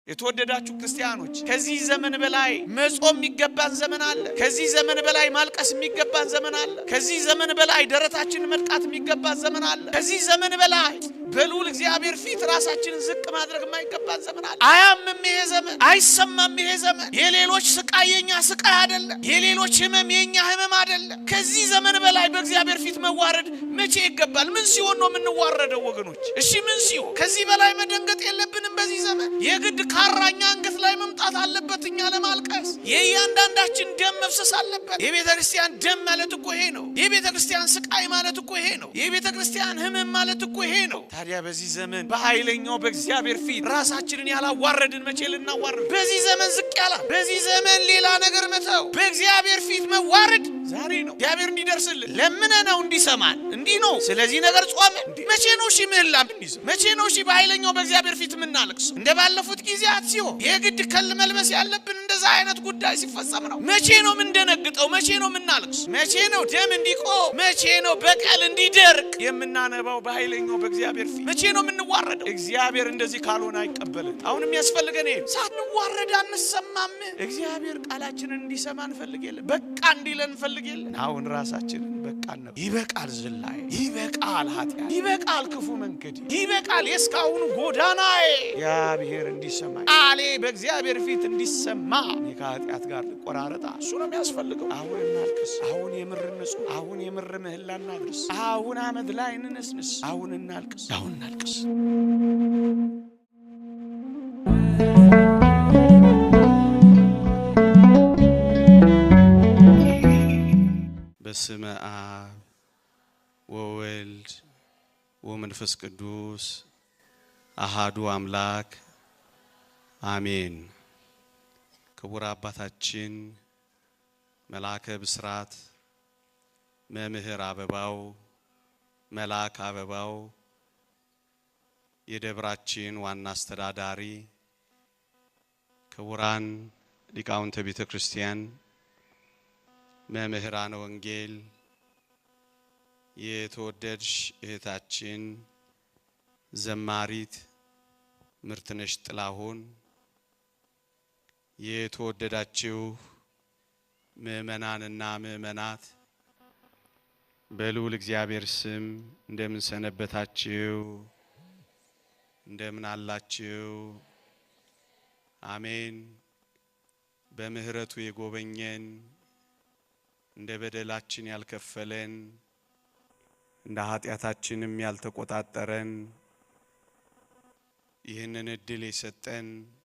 የተወደዳችሁ ክርስቲያኖች ከዚህ ዘመን በላይ መጾም የሚገባን ዘመን አለ። ከዚህ ዘመን በላይ ማልቀስ የሚገባን ዘመን አለ። ከዚህ ዘመን በላይ ደረታችንን መድቃት የሚገባን ዘመን አለ። ከዚህ ዘመን በላይ በልዑል እግዚአብሔር ፊት ራሳችንን ዝቅ ማድረግ የማይገባን ዘመን አለ። አያምም ይሄ ዘመን፣ አይሰማም ይሄ ዘመን። የሌሎች ስቃይ የኛ ስቃይ አይደለም፣ የሌሎች ህመም የኛ ህመም አይደለም። ከዚህ ዘመን በላይ በእግዚአብሔር ፊት መዋረድ መቼ ይገባል? ምን ሲሆን ነው የምንዋረደው ወገኖች? እሺ ምን ሲሆን? ከዚህ በላይ መደንገጥ የለብንም። በዚህ ዘመን የግድ ካራኛ አንገት ላይ መምጣት አለበት እኛ ለማልቀስ። የእያንዳንዳችን ደም መፍሰስ አለበት። የቤተ ክርስቲያን ደም ማለት እኮ ይሄ ነው። የቤተ ክርስቲያን ስቃይ ማለት እኮ ይሄ ነው። የቤተ ክርስቲያን ህመም ማለት እኮ ይሄ ነው። ታዲያ በዚህ ዘመን በኃይለኛው በእግዚአብሔር ፊት ራሳችንን ያላዋረድን መቼ ልናዋረድ? በዚህ ዘመን ዝቅ ያላ፣ በዚህ ዘመን ሌላ ነገር መተው፣ በእግዚአብሔር ፊት መዋረድ ዛሬ ነው። እግዚአብሔር እንዲደርስልን ለምነነው እንዲሰማን እንዲህ ነው። ስለዚህ ነገር ጾም መቼ ነው? እሺ ምህላም እንዲዘ መቼ ነው? እሺ በኃይለኛው በእግዚአብሔር ፊት ምናለቅስ እንደባለፉት ጊዜያት ሲሆን የግድ ከል መልበስ ያለብን እንደዛ አይነት ጉዳይ ሲፈጸም ነው። መቼ ነው ምንደነግጠው? መቼ ነው ምናለቅስ? መቼ ነው ደም እንዲቆም? መቼ ነው በቀል እንዲደርቅ የምናነባው በኃይለኛው በእግዚአብሔር ፊት? መቼ ነው ምንዋረደው? እግዚአብሔር እንደዚህ ካልሆነ አይቀበልን። አሁን የሚያስፈልገን ይሄ ሳንዋረድ አንሰማም። እግዚአብሔር ቃላችንን እንዲሰማ እንፈልግ የለ፣ በቃ እንዲለን እንፈልግ የለ። አሁን ራሳችንን በቃ ነው። ይበቃል ዝላይ፣ ይበቃል ኃጢአት፣ ይበቃል ክፉ መንገድ፣ ይበቃል የስካሁኑ ጎዳናዬ። እግዚአብሔር እንዲሰማ ቃሌ በእግዚአብሔር ፊት እንዲሰማ ከኃጢአት ጋር ልቆራረጣ እሱ ነው የሚያስፈልገው። አሁን እናልቅስ። አሁን የምር ንጹህ፣ አሁን የምር ምህላ እናድርስ። አሁን አመድ ላይ እንነስንስ። አሁን እናልቅስ። አሁን እናልቅስ። በስመ አብ ወወልድ ወመንፈስ ቅዱስ አሃዱ አምላክ አሜን። ክቡር አባታችን መልአከ ብስራት መምህር አበባው መልአክ አበባው የደብራችን ዋና አስተዳዳሪ፣ ክቡራን ሊቃውንተ ቤተ ክርስቲያን፣ መምህራነ ወንጌል፣ የተወደድሽ እህታችን ዘማሪት ምርትነሽ ጥላሁን፣ የተወደዳችሁ ምእመናንና ምእመናት በልዑል እግዚአብሔር ስም እንደምን ሰነበታችሁ? እንደምን አላችሁ? አሜን። በምህረቱ የጎበኘን እንደ በደላችን ያልከፈለን እንደ ኃጢአታችንም ያልተቆጣጠረን ይህንን እድል የሰጠን